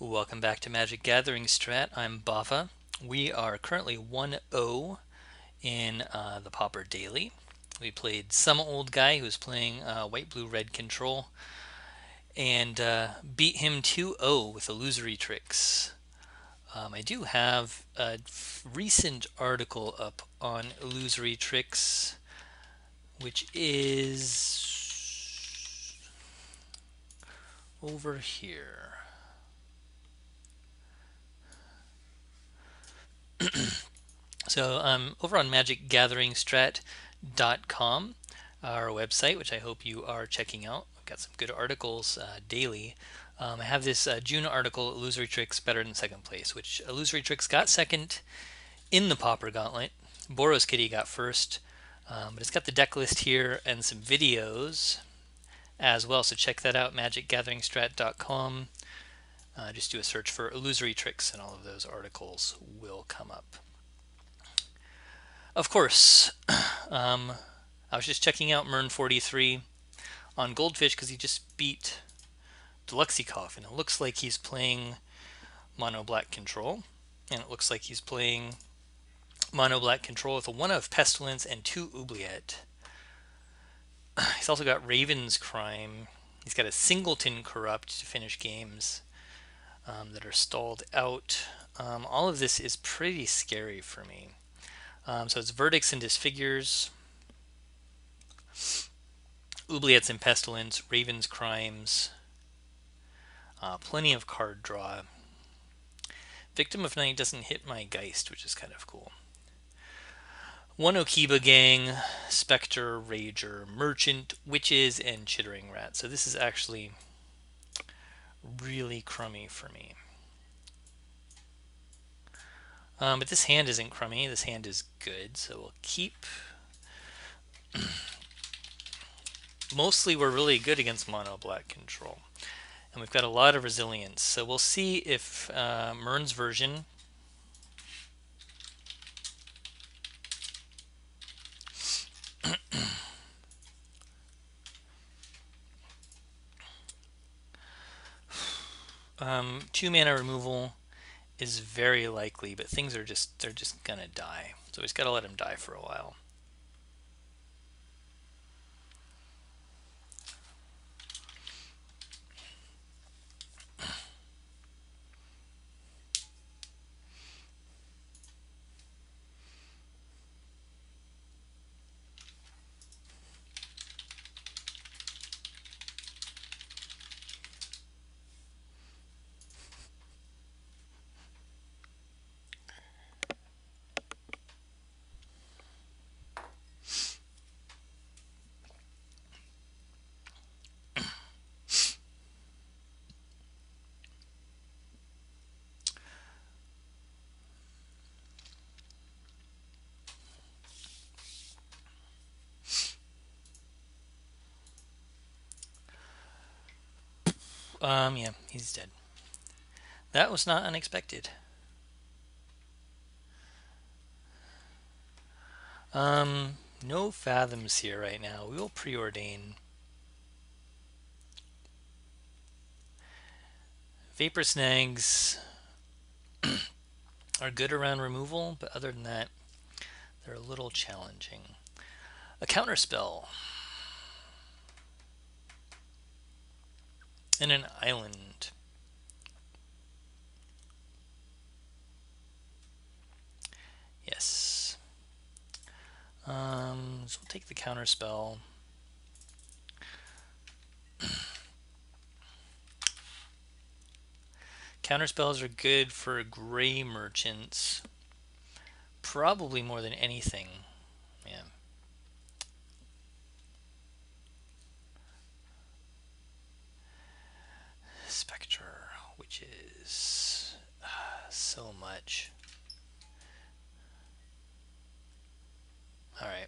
Welcome back to Magic Gathering Strat. I'm Bava. We are currently 1-0 in the Pauper Daily. We played some old guy who was playing white, blue, red control and beat him 2-0 with illusory tricks. I do have a recent article up on illusory tricks, which is over here. So over on magicgatheringstrat.com, our website, which I hope you are checking out. I've got some good articles daily. I have this June article, Illusory Tricks Better Than Second Place, which Illusory Tricks got second in the Pauper Gauntlet. Boros Kitty got first, but it's got the deck list here and some videos as well, so check that out, magicgatheringstrat.com. Just do a search for Illusory Tricks and all of those articles will come up. Of course, I was just checking out Mern43 on Goldfish because he just beat Deluxikov, and it looks like he's playing mono black control, and it looks like he's playing mono black control with a 1 of Pestilence and 2 Oubliette. He's also got Raven's Crime. He's got a Singleton Corrupt to finish games that are stalled out. All of this is pretty scary for me. So it's Verdicts and Disfigures, Oubliettes and Pestilence, Raven's Crimes, plenty of card draw. Victim of Night doesn't hit my Geist, which is kind of cool. 1 Okiba Gang, Spectre, Rager, Merchant, Witches, and Chittering Rat. So this is actually really crummy for me. But this hand isn't crummy. This hand is good, so we'll keep. Mostly we're really good against mono black control. And we've got a lot of resilience. So we'll see if Mern's version two mana removal is very likely, but things are they're just gonna die. So we just gotta let him die for a while. Yeah, he's dead. That was not unexpected. No Fathoms here right now. We will preordain. Vapor Snags are good around removal, but other than that, they're a little challenging. A Counterspell. And an Island. Yes. So we'll take the Counterspell. Counterspells are good for gray merchants. Probably more than anything. Yeah. Spectre, which is so much. Alright.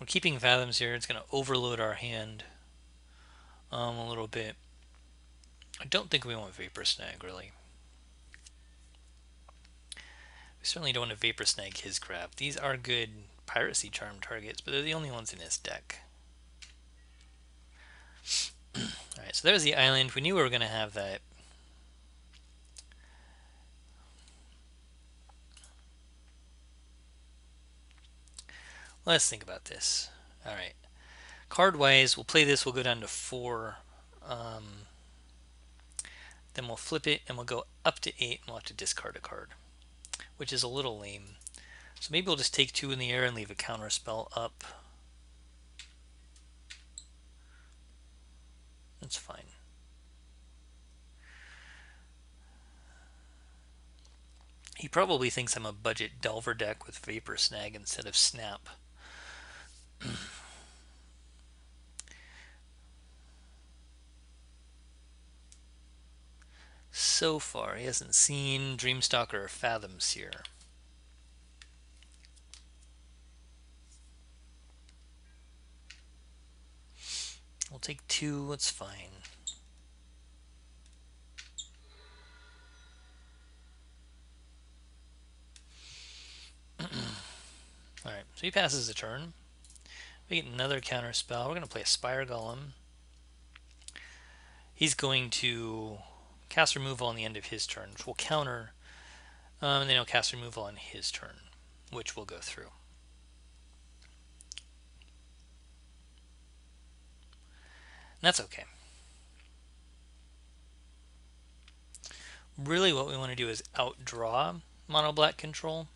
We're keeping Fathoms here. It's going to overload our hand a little bit. I don't think we want Vapor Snag, really. We certainly don't want to Vapor Snag his crap. These are good Piracy Charm targets, but they're the only ones in his deck. Alright, so there's the island. We knew we were going to have that. Let's think about this. Alright. Card-wise, we'll play this. We'll go down to 4. Then we'll flip it and we'll go up to 8 and we'll have to discard a card, which is a little lame. So maybe we'll just take 2 in the air and leave a counter spell up. That's fine. He probably thinks I'm a budget Delver deck with Vapor Snag instead of Snap. So far, he hasn't seen Dreamstalker or Fathom Seer. We'll take 2, it's fine. Alright, so he passes the turn. We get another counter spell. We're going to play a Spire Golem. He's going to cast removal on the end of his turn, which will counter, and then he'll cast removal on his turn, which will go through. And that's okay. Really what we want to do is outdraw mono black control.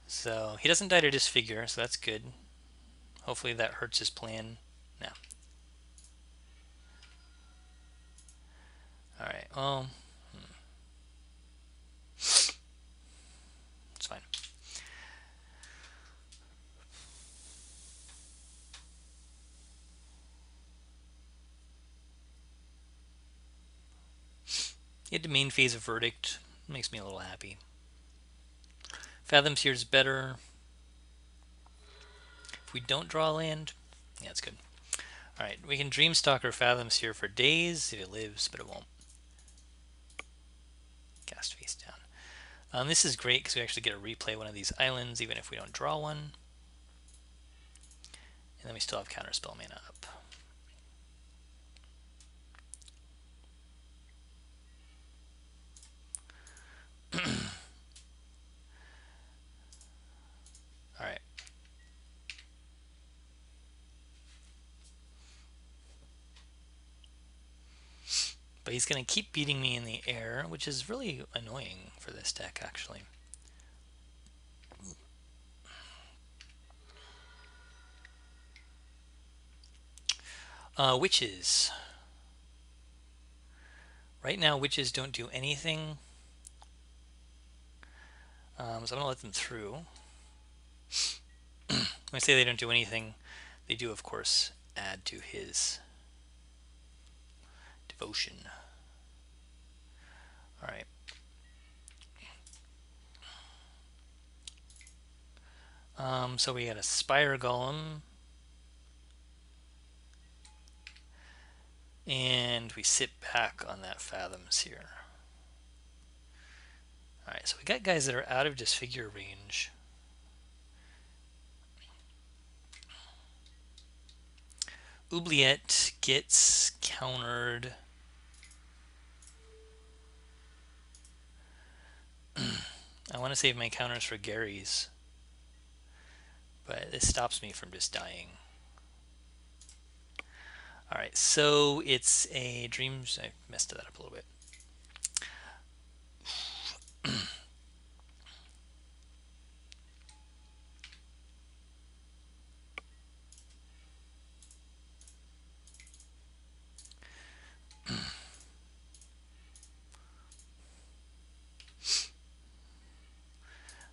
So he doesn't die to disfigure, so that's good. Hopefully that hurts his plan. No. Alright, well, it's fine. He had the main phase of Verdict. Makes me a little happy. Fathom Seer is better. If we don't draw land, yeah, it's good. Alright, we can Dreamstalker Fathom Seer for days if it lives, but it won't. Cast face down. This is great because we actually get to replay one of these islands even if we don't draw one. And then we still have Counterspell mana up. Alright. But he's going to keep beating me in the air, which is really annoying for this deck, actually. Witches. Right now, witches don't do anything. So I'm going to let them through. When I say they don't do anything, they do, of course, add to his devotion. Alright. So we got a Spire Golem. And we sit back on that Fathom Seer. Alright, so we got guys that are out of disfigure range. Oubliette gets countered. I want to save my counters for Gary's, but this stops me from just dying. Alright, so it's a Dreams. I messed that up a little bit.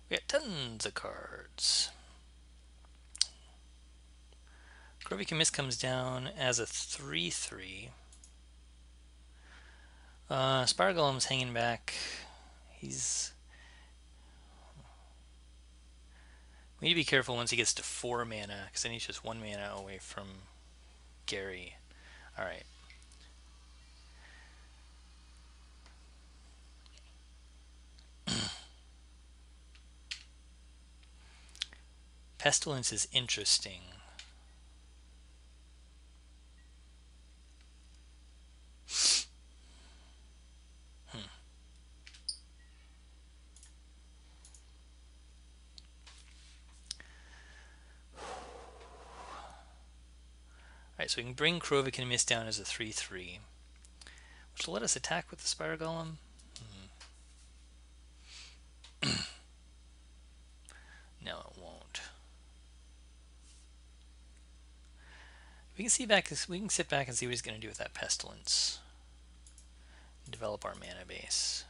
We got tons of cards. Corvic Miss comes down as a 3/3. Spire Golem's hanging back. We need to be careful once he gets to 4 mana, because then he's just 1 mana away from Gary. Alright. Pestilence is interesting. Alright, so we can bring Krovikan Mist down as a 3/3, which will let us attack with the Spire Golem. No, it won't. We can sit back and see what he's going to do with that Pestilence. Develop our mana base.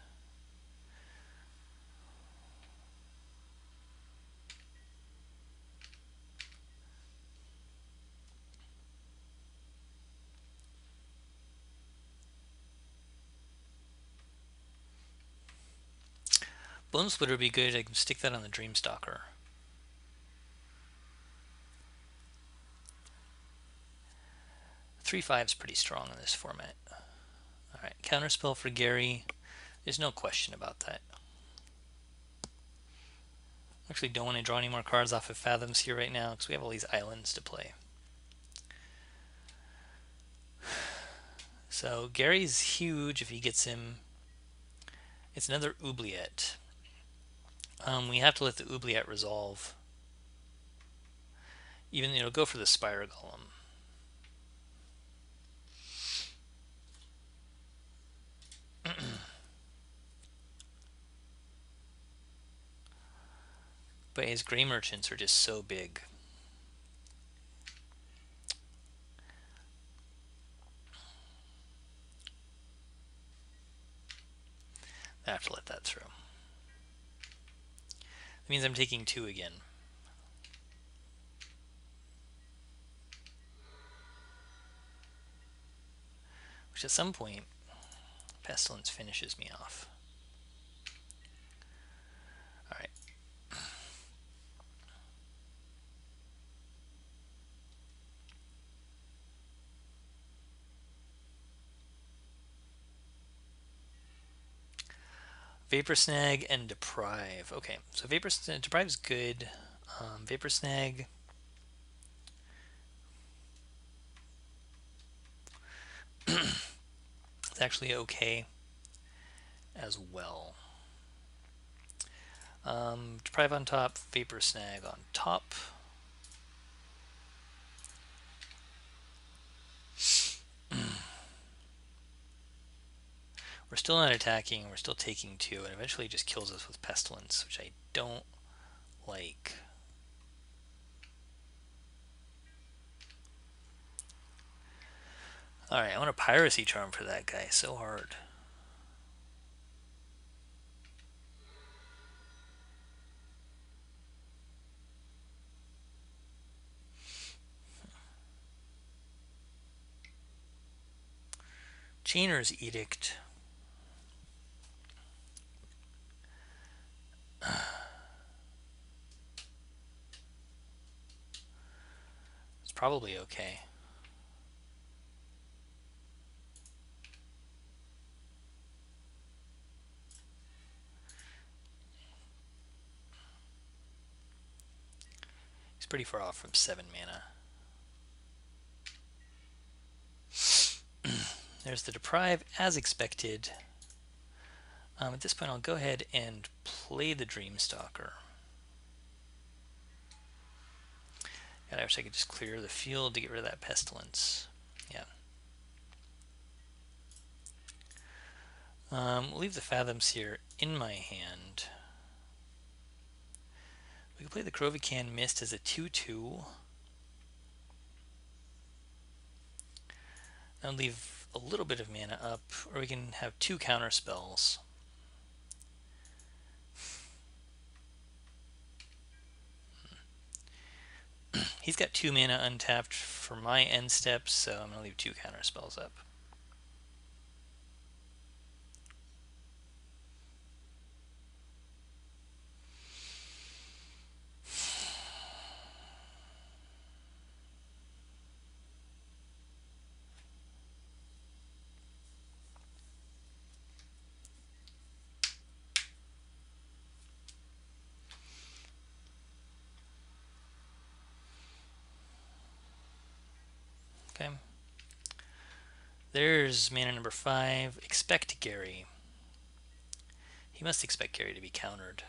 Bone Splitter would be good. I can stick that on the Dreamstalker. Three 5 is pretty strong in this format. Alright, counterspell for Gary. There's no question about that. Actually don't want to draw any more cards off of Fathoms here right now because we have all these islands to play. So Gary's huge if he gets him. It's another Oubliette. We have to let the Oubliette resolve. Even it'll go for the Spire Golem. But his Grey Merchants are just so big. I have to let that through. That means I'm taking 2 again. Which at some point, Pestilence finishes me off. Alright. Vapor Snag and Deprive. Okay, so Deprive is good. Vapor Snag. It's actually okay as well. Deprive on top, Vapor Snag on top. We're still not attacking, we're still taking 2, and eventually it just kills us with Pestilence, which I don't like. Alright, I want a Piracy Charm for that guy, so hard. Chainer's Edict. It's probably okay. He's pretty far off from 7 mana. There's the Deprive, as expected. At this point, I'll go ahead and play the Dreamstalker. God, I wish I could just clear the field to get rid of that Pestilence. Yeah. We'll leave the Fathoms here in my hand. We can play the Krovikan Mist as a 2/2. I'll leave a little bit of mana up, or we can have 2 counter spells. He's got 2 mana untapped for my end steps, so I'm going to leave 2 counter spells up. There's mana number 5. Expect Gary. He must expect Gary to be countered.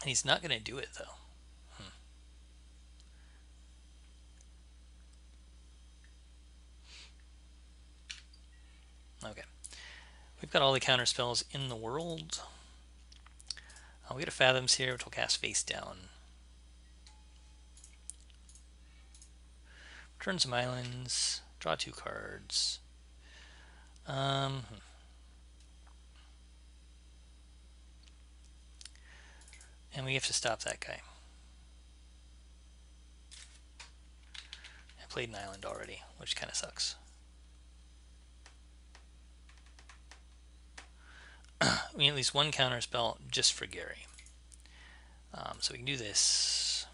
And he's not going to do it, though. Okay. We've got all the counter spells in the world. We get a Fathoms here, which will cast face down. Turn some islands. Draw 2 cards. And we have to stop that guy. I played an island already, which kind of sucks. We need at least one counter spell just for Gary. So we can do this.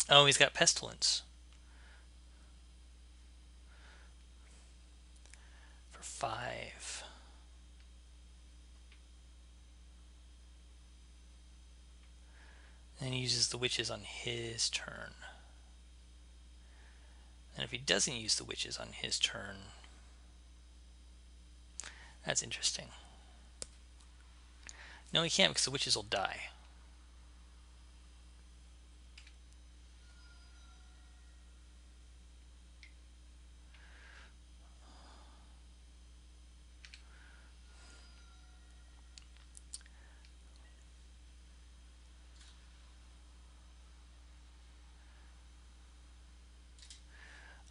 Oh, he's got Pestilence. For 5. And he uses the witches on his turn. And if he doesn't use the witches on his turn, that's interesting. No, he can't because the witches will die.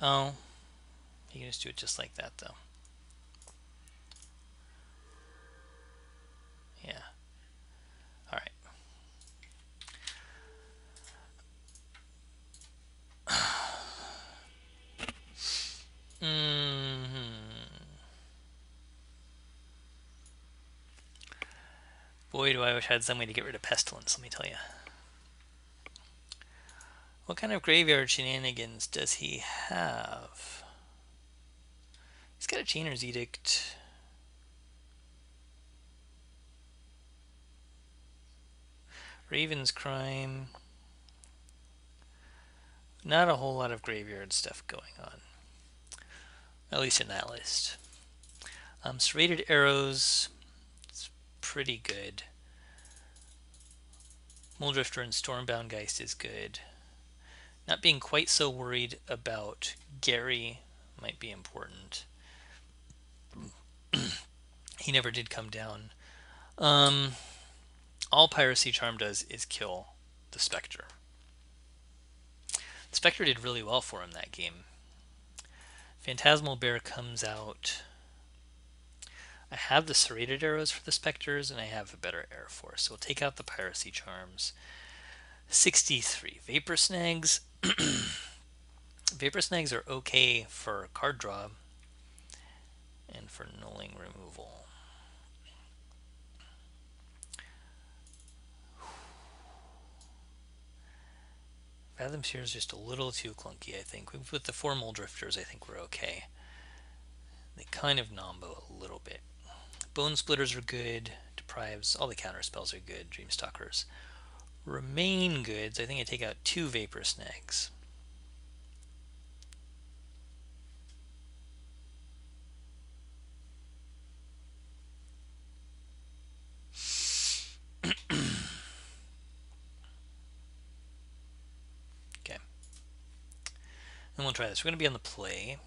Oh, you can just do it just like that, though. Yeah. All right. Boy, do I wish I had some way to get rid of Pestilence, let me tell you. What kind of graveyard shenanigans does he have? He's got a Chainer's Edict. Raven's Crime. Not a whole lot of graveyard stuff going on. At least in that list. Serrated Arrows. It's pretty good. Muldrifter and Stormbound Geist is good. Not being quite so worried about Gary might be important. He never did come down. All Piracy Charm does is kill the Spectre. The Spectre did really well for him that game. Phantasmal Bear comes out. I have the Serrated Arrows for the Spectres, and I have a better Air Force. So we'll take out the Piracy Charms. 63. Vapor Snags. Vapor Snags are okay for card draw and for nulling removal. Fathom Sphere is just a little too clunky, I think. With the 4 Muldrifters, I think we're okay. They kind of nombo a little bit. Bone Splitters are good. Deprives, all the counter spells are good. Dreamstalkers remain good, so I think I take out 2 Vapor Snags. Okay. And we'll try this. We're going to be on the play.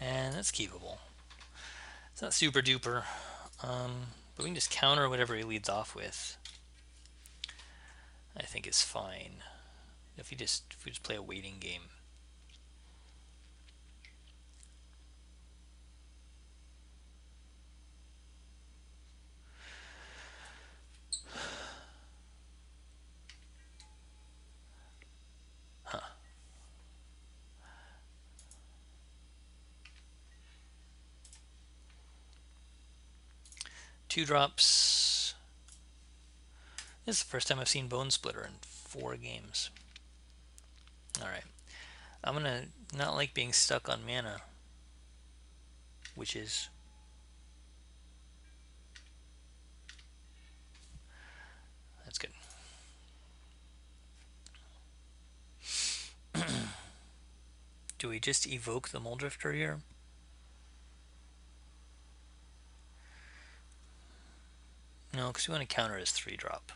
And that's keepable. It's not super duper, but we can just counter whatever he leads off with. I think is fine. If we just play a waiting game. 2 drops. This is the first time I've seen Bone Splitter in 4 games. Alright. I'm gonna not like being stuck on mana, which is that's good. Do we just evoke the Muldrifter here? No, because we want to counter his 3-drop.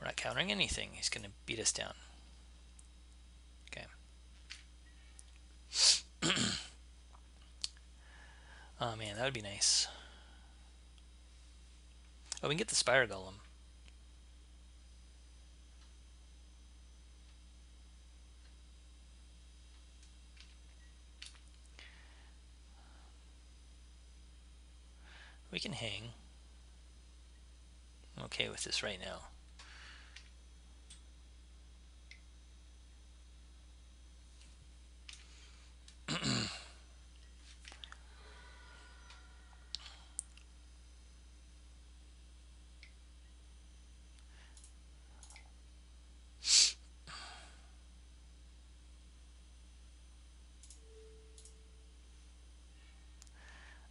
We're not countering anything. He's going to beat us down. Okay. Oh man, that would be nice. Oh, we can get the Spire Golem. We can hang. I'm okay with this right now.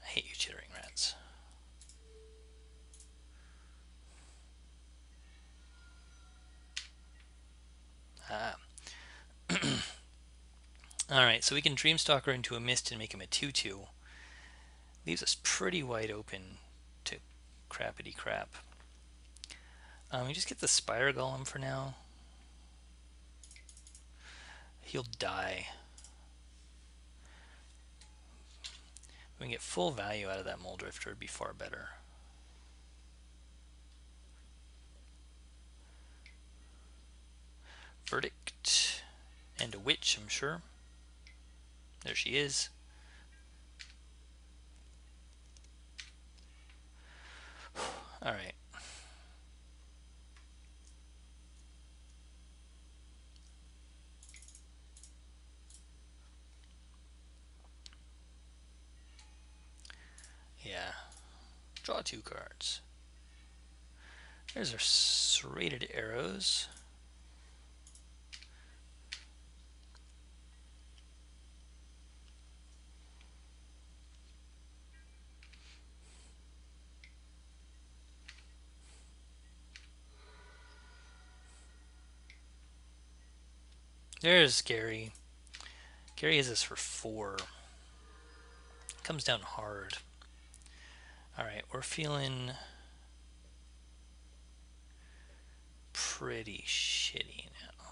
I hate you chittering rats. Ah. Alright, so we can Dreamstalker into a Mist and make him a 2/2. Leaves us pretty wide open to crappity crap. We just get the Spire Golem for now. He'll die. If we can get full value out of that Muldrifter, it'd be far better. Verdict. And a Witch, I'm sure. There she is. Alright. Yeah. Draw 2 cards. There's our serrated arrows. There's Gary. Gary has this for 4. Comes down hard. Alright, we're feeling pretty shitty now.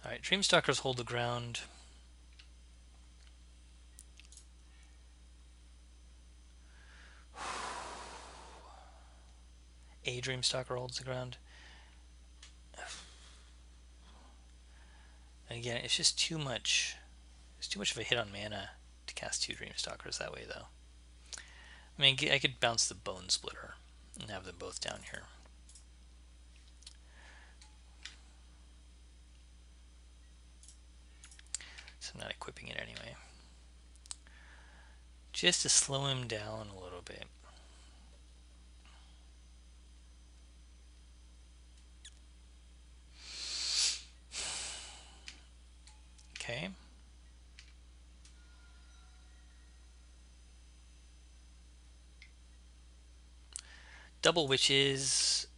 Alright, Dreamstalkers hold the ground. A Dreamstalker holds the ground. And again, it's just too much. It's too much of a hit on mana to cast 2 Dreamstalkers that way, though. I mean, I could bounce the Bone Splitter and have them both down here. So I'm not equipping it anyway. Just to slow him down a little bit. Okay. Double Witches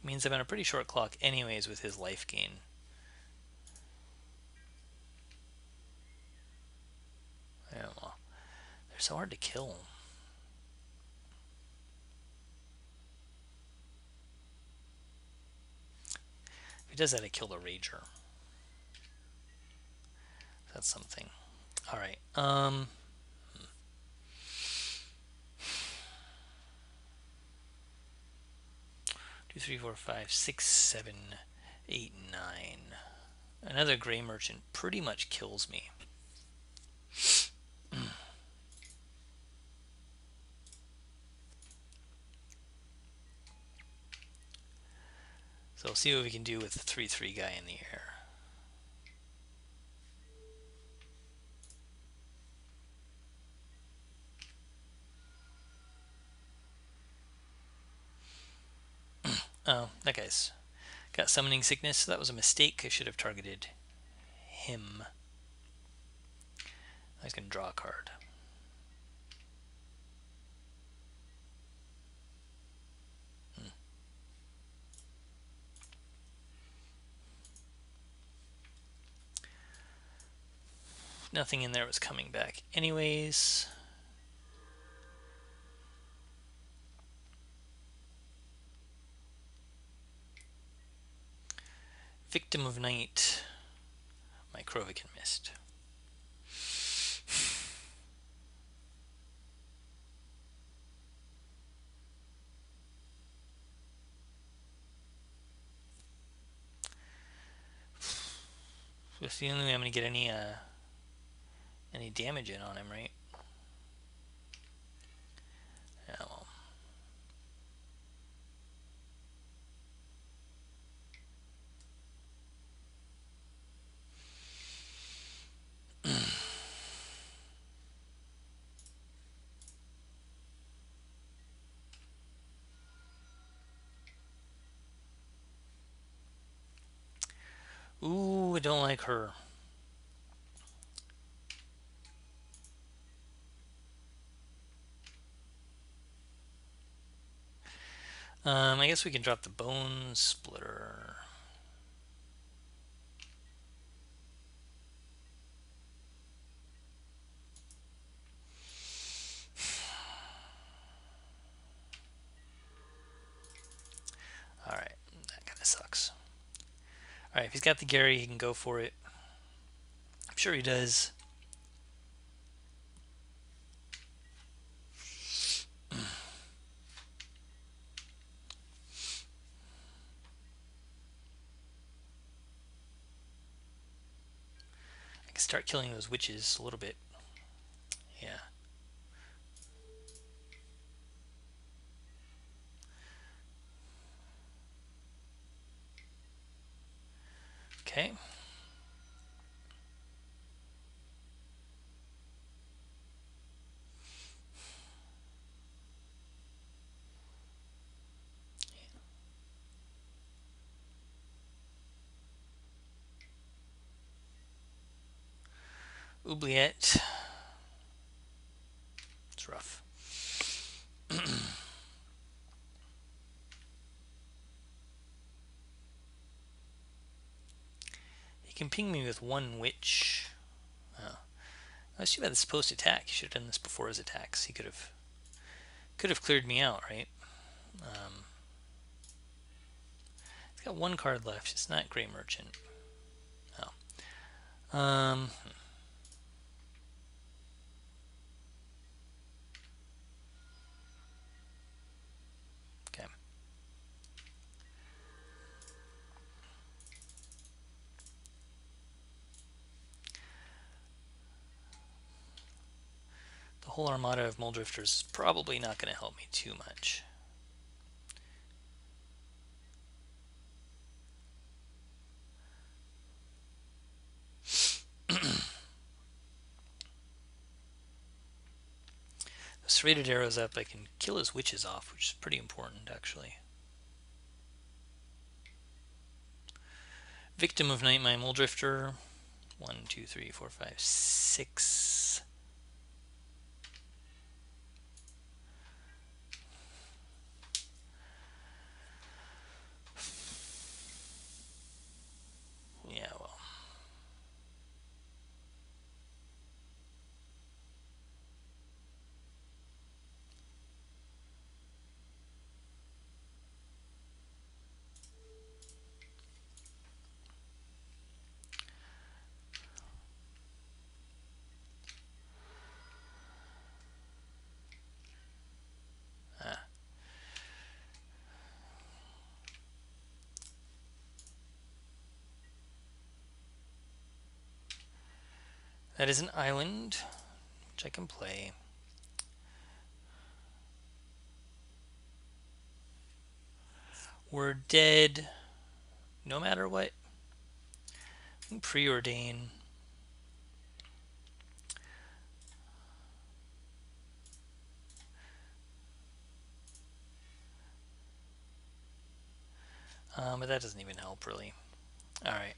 means I'm on a pretty short clock anyways with his life gain. Yeah, well, they're so hard to kill. If he does that, I kill the Rager. That's something. Alright, 2, 3, 4, 5, 6, 7, 8, 9. Another gray merchant pretty much kills me. So we'll see what we can do with the 3/3 guy in the air. Oh, that guy's got summoning sickness, so that was a mistake. I should have targeted him. I was going to draw a card. Nothing in there was coming back anyways. Victim of Night. My Krovikan missed. That's the only way I'm going to get any damage in on him, right? Yeah, well. Ooh, I don't like her. I guess we can drop the Bone Splitter. Alright, that kind of sucks. Alright, if he's got the Gary, he can go for it. I'm sure he does. I can start killing those witches a little bit. Yeah. Okay. Oubliette. It's rough. He can ping me with one witch. Oh. That's too bad this post attack. He should have done this before his attacks. He could have cleared me out, right? He's got one card left. It's not Gray Merchant. Oh. Okay. The whole armada of Mole Drifters is probably not going to help me too much. Serrated arrows up, I can kill his witches off, which is pretty important, actually. Victim of Night, my Mole Drifter. 1, 2, 3, 4, 5, 6. Yeah, well. That is an island, which I can play. We're dead no matter what. Preordain. But that doesn't even help really. Alright.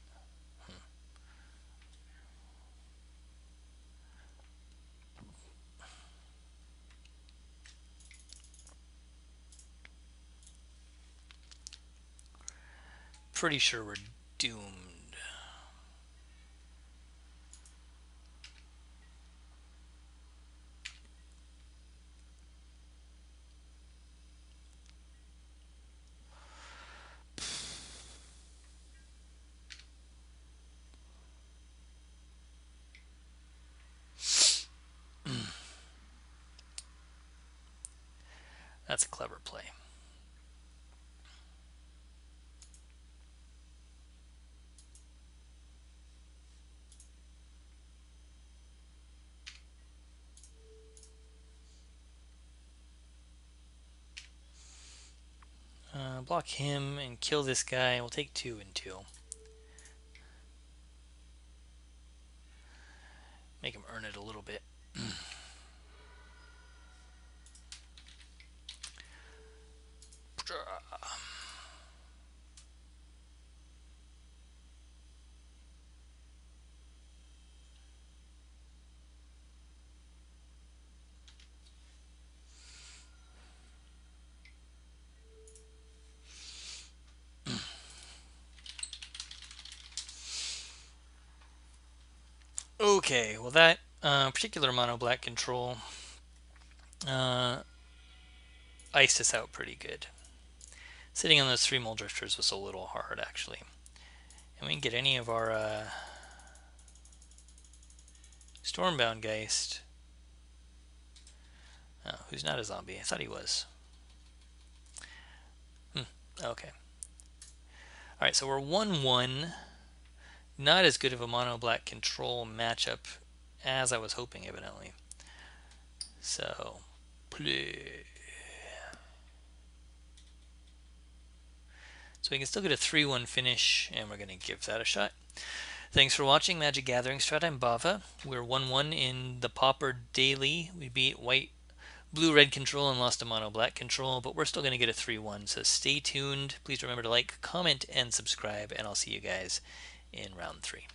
Pretty sure we're doomed. That's a clever play. Block him and kill this guy. We'll take 2 and 2. Make him earn it a little bit. Okay, well that particular mono black control iced us out pretty good. Sitting on those 3 mole drifters was a little hard actually. And we can get any of our Stormbound Geist. Oh, who's not a zombie? I thought he was. Okay. Alright, so we're 1-1. Not as good of a mono black control matchup as I was hoping, evidently. So, play. So we can still get a 3-1 finish, and we're going to give that a shot. Thanks for watching Magic Gathering Strat. I'm Bava. We're 1-1 in the Pauper Daily. We beat white, blue, red control and lost to mono black control, but we're still going to get a 3-1. So stay tuned. Please remember to like, comment, and subscribe, and I'll see you guys in round 3.